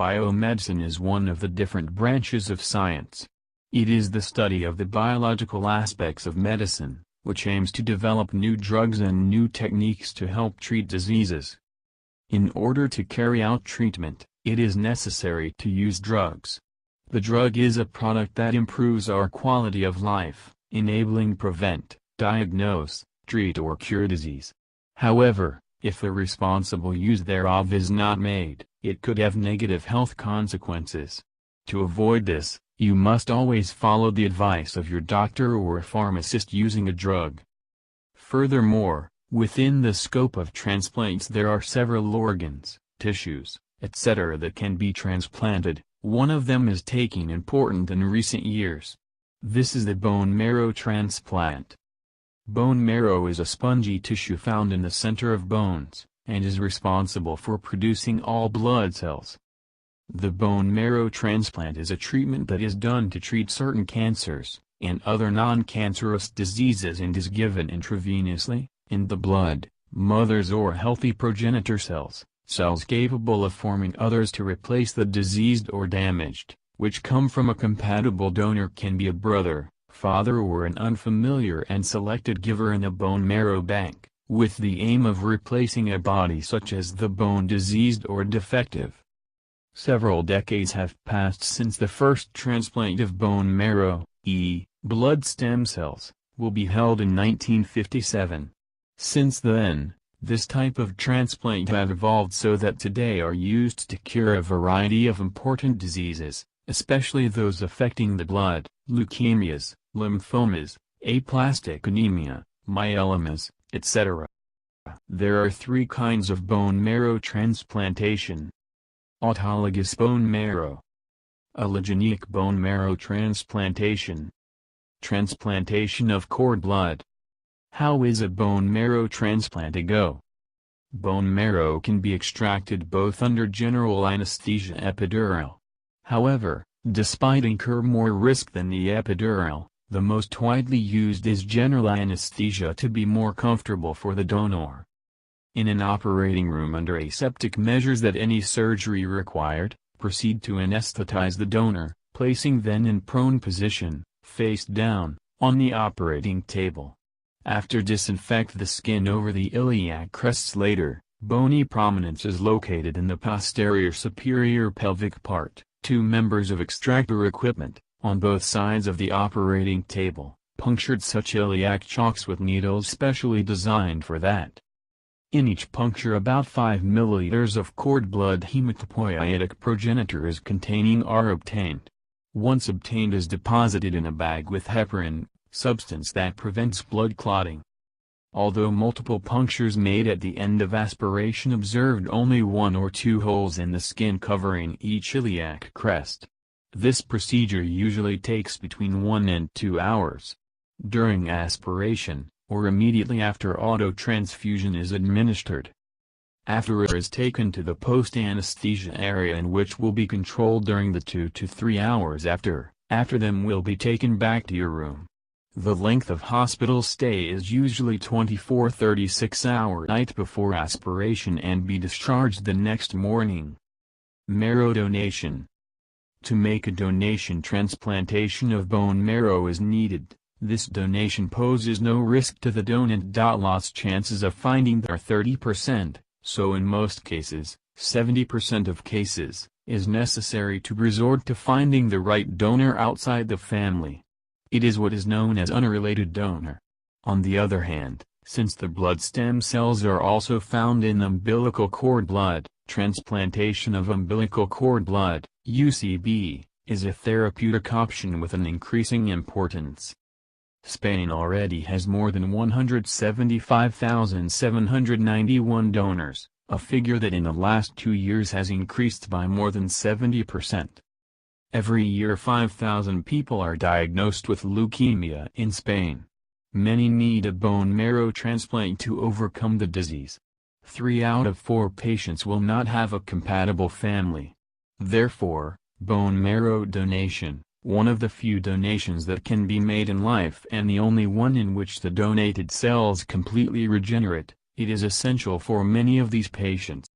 Biomedicine is one of the different branches of science. It is the study of the biological aspects of medicine, which aims to develop new drugs and new techniques to help treat diseases. In order to carry out treatment, it is necessary to use drugs. The drug is a product that improves our quality of life, enabling prevent, diagnose, treat or cure disease. However, if the responsible use thereof is not made, it could have negative health consequences. To avoid this, you must always follow the advice of your doctor or a pharmacist using a drug. Furthermore, within the scope of transplants there are several organs, tissues, etc. that can be transplanted. One of them is taking important in recent years. This is the bone marrow transplant. Bone marrow is a spongy tissue found in the center of bones, and is responsible for producing all blood cells. The bone marrow transplant is a treatment that is done to treat certain cancers, and other non-cancerous diseases and is given intravenously, in the blood, mother's or healthy progenitor cells, cells capable of forming others to replace the diseased or damaged, which come from a compatible donor can be a brother, father or an unfamiliar and selected giver in a bone marrow bank, with the aim of replacing a body such as the bone diseased or defective. Several decades have passed since the first transplant of bone marrow, blood stem cells, will be held in 1957. Since then, this type of transplant has evolved so that today are used to cure a variety of important diseases, especially those affecting the blood, leukemias, lymphomas, aplastic anemia, myelomas, etc. There are three kinds of bone marrow transplantation. Autologous bone marrow, allogeneic bone marrow transplantation, transplantation of cord blood. How is a bone marrow transplant go? Bone marrow can be extracted both under general anesthesia epidural. However, despite incur more risk than the epidural, the most widely used is general anesthesia to be more comfortable for the donor. In an operating room under aseptic measures that any surgery required, proceed to anesthetize the donor, placing them in prone position, face down, on the operating table. After disinfect the skin over the iliac crests later, bony prominence is located in the posterior superior pelvic part, 2 members of extractor equipment, on both sides of the operating table, punctured such iliac chocks with needles specially designed for that. In each puncture about 5 milliliters of cord blood hematopoietic progenitors containing are obtained. Once obtained is deposited in a bag with heparin, substance that prevents blood clotting. Although multiple punctures made at the end of aspiration observed only 1 or 2 holes in the skin covering each iliac crest. This procedure usually takes between 1 and 2 hours. During aspiration, or immediately after autotransfusion is administered. After it is taken to the post-anesthesia area in which will be controlled during the 2 to 3 hours after them will be taken back to your room. The length of hospital stay is usually 24-36 hours night before aspiration and be discharged the next morning. Marrow donation. To make a donation, transplantation of bone marrow is needed. This donation poses no risk to the donant. Loss chances of finding are 30%, so in most cases, 70% of cases, is necessary to resort to finding the right donor outside the family. It is what is known as unrelated donor. On the other hand, since the blood stem cells are also found in umbilical cord blood, transplantation of umbilical cord blood, UCB, is a therapeutic option with an increasing importance. Spain already has more than 175,791 donors, a figure that in the last 2 years has increased by more than 70%. Every year 5,000 people are diagnosed with leukemia in Spain. Many need a bone marrow transplant to overcome the disease. 3 out of 4 patients will not have a compatible family. Therefore, bone marrow donation, one of the few donations that can be made in life and the only one in which the donated cells completely regenerate, it is essential for many of these patients.